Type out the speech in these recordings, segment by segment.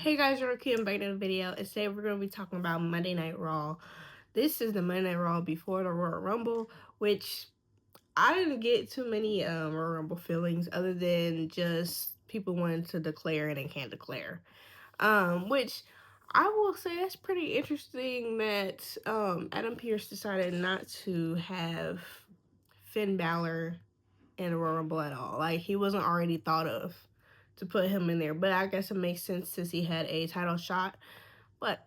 Hey guys, you're Rocky and back to the video, and today we're going to be talking about Monday Night Raw. This is the Monday Night Raw before the Royal Rumble, which I didn't get too many Royal Rumble feelings other than just people wanting to declare and they can't declare. Which I will say that's pretty interesting that Adam Pearce decided not to have Finn Balor in the Royal Rumble at all. Like, he wasn't already thought of to put him in there. But I guess it makes sense since he had a title shot. But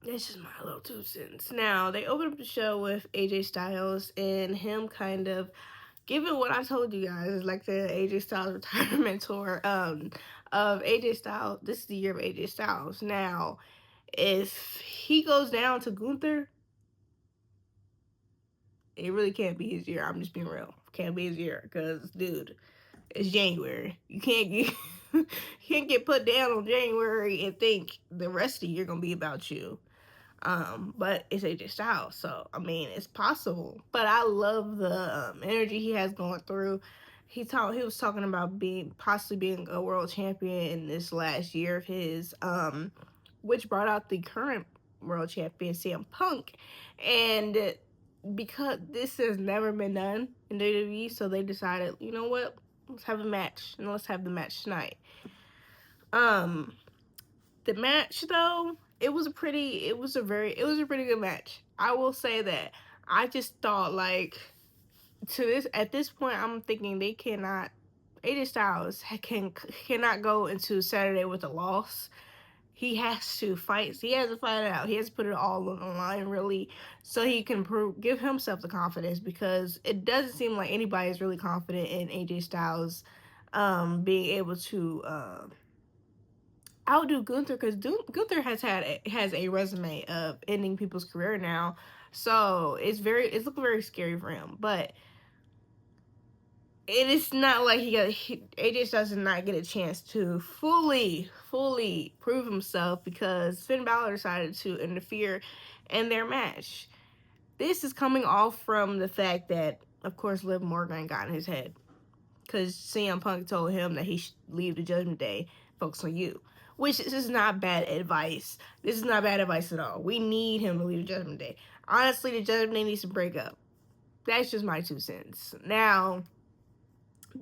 that's just my little 2 cents. Now, they opened up the show with AJ Styles and him kind of giving what I told you guys, like the AJ Styles retirement tour of AJ Styles. This is the year of AJ Styles. Now, if he goes down to Gunther, it really can't be his year. I'm just being real. Can't be his year because, dude, it's January. You can't get put down on January and think the rest of the year gonna be about you. But it's AJ Styles, so I mean it's possible. But I love the energy he has going through. He was talking about possibly being a world champion in this last year of his, which brought out the current world champion CM Punk, and because this has never been done in WWE, so they decided, you know what, let's have a match, and let's have the match tonight. The match though, it was a pretty good match. I will say that. I just thought, like, at this point, I'm thinking they cannot. AJ Styles cannot go into Saturday with a loss. He has to fight. He has to fight it out. He has to put it all on the line, really, so he can give himself the confidence, because it doesn't seem like anybody is really confident in AJ Styles being able to outdo Gunther, because Gunther has a resume of ending people's career now, so it's looking very scary for him. But it is not like AJ Styles does not get a chance to fully prove himself because Finn Balor decided to interfere in their match. This is coming off from the fact that, of course, Liv Morgan got in his head because CM Punk told him that he should leave the Judgment Day, focus on you. Which, this is not bad advice. This is not bad advice at all. We need him to leave the Judgment Day. Honestly, the Judgment Day needs to break up. That's just my 2 cents. Now,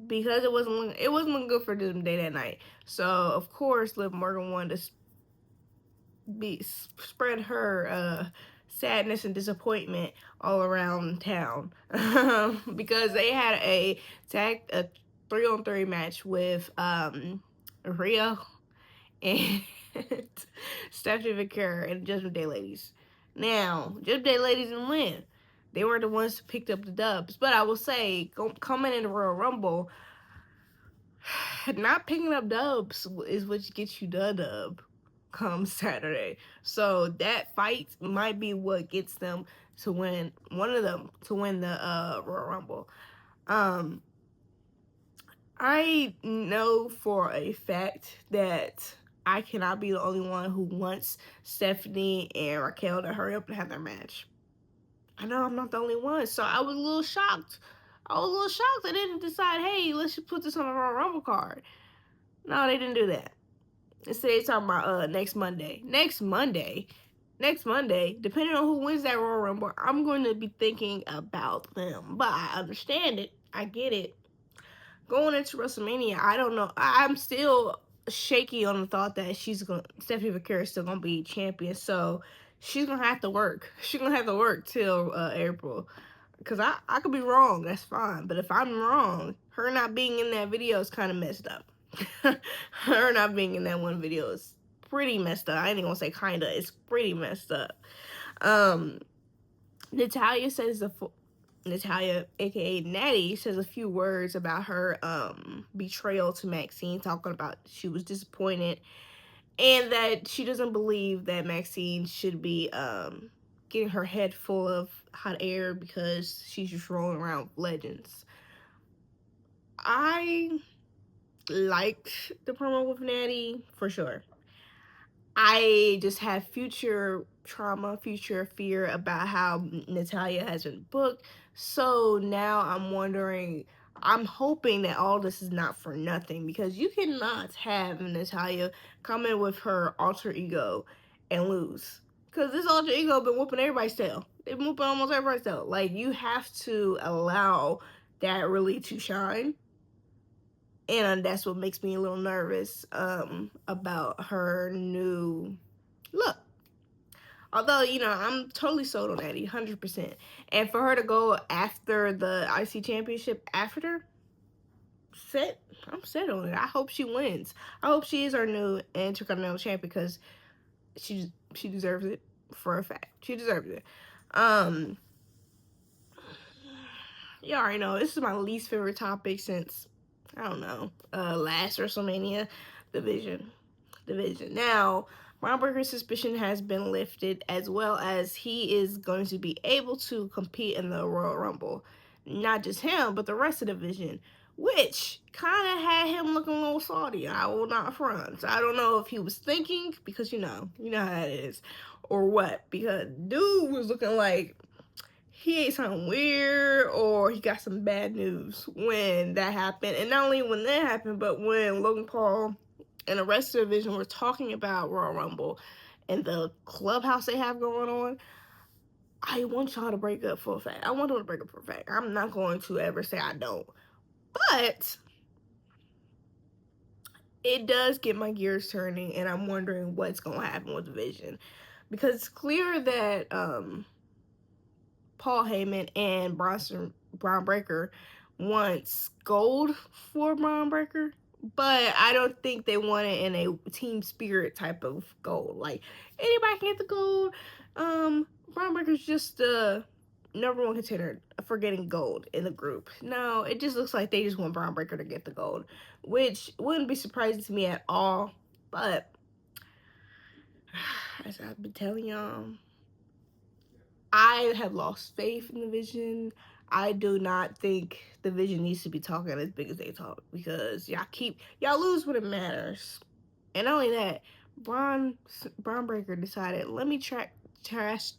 because it wasn't looking good for Judgment Day that night, so of course Liv Morgan wanted to spread her sadness and disappointment all around town because they had a 3-on-3 match with Rhea and Stephanie McCurry and Judgment Day ladies. Now, Judgment Day ladies didn't win. They were the ones who picked up the dubs. But I will say, coming in the Royal Rumble, not picking up dubs is what gets you the dub come Saturday. So that fight might be what gets them to win, one of them to win the Royal Rumble. I know for a fact that I cannot be the only one who wants Stephanie and Raquel to hurry up and have their match. I know I'm not the only one, so I was a little shocked. They didn't decide, hey, let's just put this on the Royal Rumble card. No, they didn't do that. Instead, they talking about next Monday, depending on who wins that Royal Rumble, I'm going to be thinking about them. But I understand it. I get it. Going into WrestleMania, I don't know. I'm still shaky on the thought that Stephanie McCurry is still gonna be champion. So she's gonna have to work. She's gonna have to work till April. Cause I could be wrong. That's fine. But if I'm wrong, her not being in that video is kind of messed up. Her not being in that one video is pretty messed up. I ain't even gonna say kinda. It's pretty messed up. Natalia, aka Natty, says a few words about her betrayal to Maxine, talking about she was disappointed and that she doesn't believe that Maxine should be getting her head full of hot air because she's just rolling around with legends. I liked the promo with Natty for sure. I just have future trauma, future fear about how Natalia has been booked. So now I'm wondering, I'm hoping that all this is not for nothing, because you cannot have Natalya come in with her alter ego and lose. Because this alter ego been whooping everybody's tail. They've been whooping almost everybody's tail. Like, you have to allow that really to shine. And that's what makes me a little nervous about her new look. Although, you know, I'm totally sold on Eddie, 100%. And for her to go after the IC championship after, I'm set on it. I hope she wins. I hope she is our new Intercontinental champ, because she deserves it for a fact. She deserves it. You already know this is my least favorite topic since, I don't know, last WrestleMania, division. Now, Braun Breaker's suspicion has been lifted, as well as he is going to be able to compete in the Royal Rumble. Not just him, but the rest of the division, which kind of had him looking a little salty. I will not front. I don't know if he was thinking, because you know how that is, or what, because dude was looking like he ate something weird or he got some bad news when that happened. And not only when that happened, but when Logan Paul and the rest of the division were talking about Royal Rumble and the clubhouse they have going on. I want y'all to break up for a fact. I want them to break up for a fact. I'm not going to ever say I don't. But it does get my gears turning, and I'm wondering what's going to happen with the division. Because it's clear that Paul Heyman and Braun Breaker wants gold for Braun Breaker, but I don't think they want it in a team spirit type of gold. Like, anybody can get the gold. Braun Breaker's just the number one contender for getting gold in the group. No, it just looks like they just want Braun Breaker to get the gold, which wouldn't be surprising to me at all. But as I've been telling y'all, I have lost faith in the division. I do not think the division needs to be talking as big as they talk, because y'all lose when it matters. And not only that, Braun Breaker decided, let me trash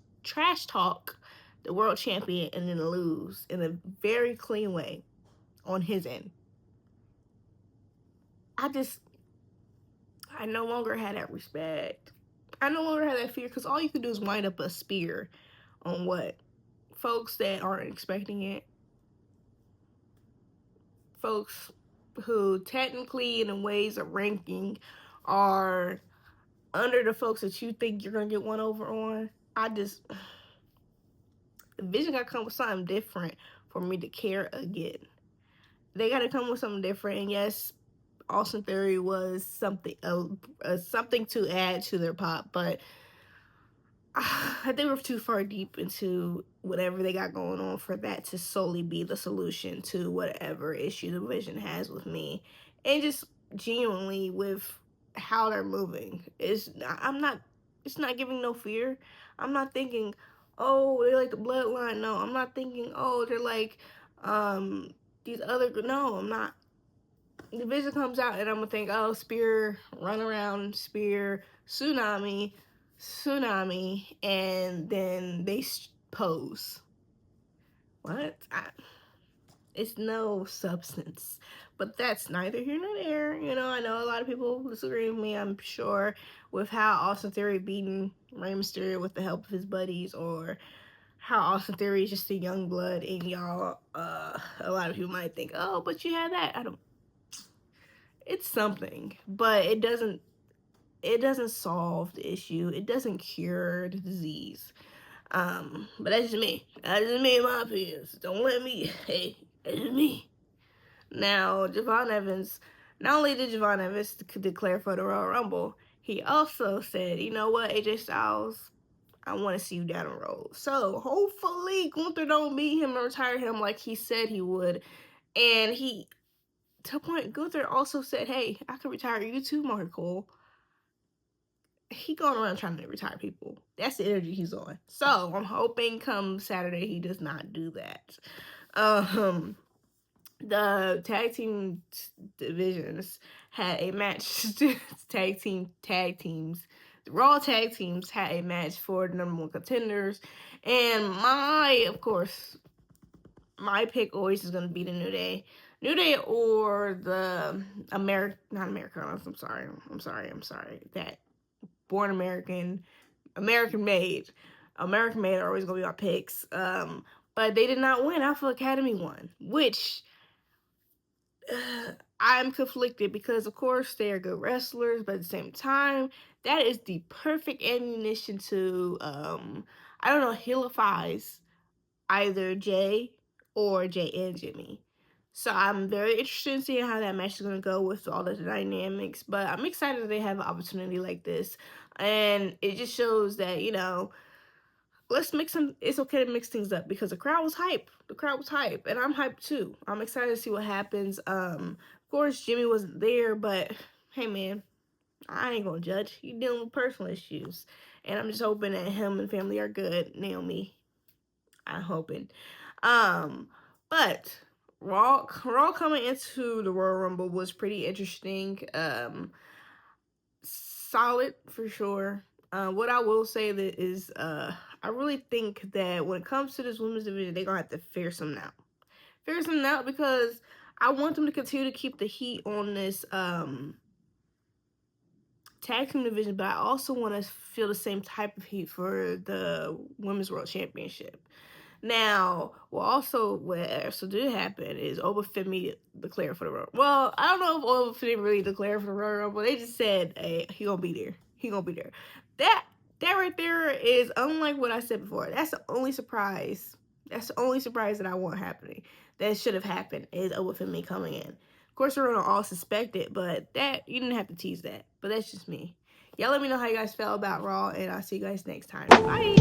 talk the world champion and then lose in a very clean way on his end. I no longer had that respect. I no longer had that fear, because all you can do is wind up a spear on what? Folks that aren't expecting it. Folks who technically, in the ways of ranking, are under the folks that you think you're going to get one over on. Vision got to come with something different for me to care again. They got to come with something different. And yes, Austin Theory was something to add to their pop, but I think we're too far deep into whatever they got going on for that to solely be the solution to whatever issue the division has with me. And just genuinely with how they're moving. It's not giving no fear. I'm not thinking, oh, they're like the Bloodline. No, I'm not thinking, oh, they're like these other. No, I'm not. The division comes out and I'm gonna think, oh, spear, run around, spear, tsunami, and then they pose. What? It's no substance. But that's neither here nor there. You know, I know a lot of people disagree with me, I'm sure, with how Austin Theory beating Rey Mysterio with the help of his buddies, or how Austin Theory is just a young blood, and y'all, a lot of people might think, oh, but you had that. It's something, but it doesn't solve the issue. It doesn't cure the disease. But that's just me. That's just me, in my opinion. Don't let me. Hey, that's just me. Now, Javon Evans. Not only did Javon Evans declare for the Royal Rumble, he also said, you know what, AJ Styles, I want to see you down the road. So hopefully Gunther don't beat him and retire him like he said he would. And to a point, Gunther also said, hey, I could retire you too, Mark Cole. He going around trying to retire people. That's the energy he's on. So I'm hoping come Saturday he does not do that. The tag team divisions had a match. tag teams. The Raw tag teams had a match for the number one contenders. And my pick always is going to be the New Day. New Day or the not Americanos. I'm sorry. That Born American, American Made. American Made are always gonna be my picks. But they did not win. Alpha Academy won, which I'm conflicted because, of course, they are good wrestlers, but at the same time, that is the perfect ammunition to, I don't know, healifies either Jay or Jay and Jimmy. So I'm very interested in seeing how that match is going to go with all the dynamics, but I'm excited that they have an opportunity like this. And it just shows that, let's mix some. It's okay to mix things up because the crowd was hype. The crowd was hype, and I'm hyped too. I'm excited to see what happens. Of course, Jimmy wasn't there, but hey, man, I ain't gonna judge. He dealing with personal issues, and I'm just hoping that him and family are good. Naomi, I'm hoping. But Raw coming into the Royal Rumble was pretty interesting. Solid for sure. What I will say that is, I really think that when it comes to this women's division, they're gonna have to figure something out. Figure something out because I want them to continue to keep the heat on this tag team division, but I also want to feel the same type of heat for the Women's World Championship. Now, what also did happen is Obafemi declared for the Royal. Well, I don't know if Obafemi really declared for the Royal Rumble. They just said, "Hey, he gonna be there. He gonna be there." That right there is unlike what I said before. That's the only surprise. That's the only surprise that I want happening. That should have happened is Obafemi coming in. Of course, we're gonna all suspect it, but that you didn't have to tease that. But that's just me. Y'all let me know how you guys felt about Raw, and I'll see you guys next time. Bye.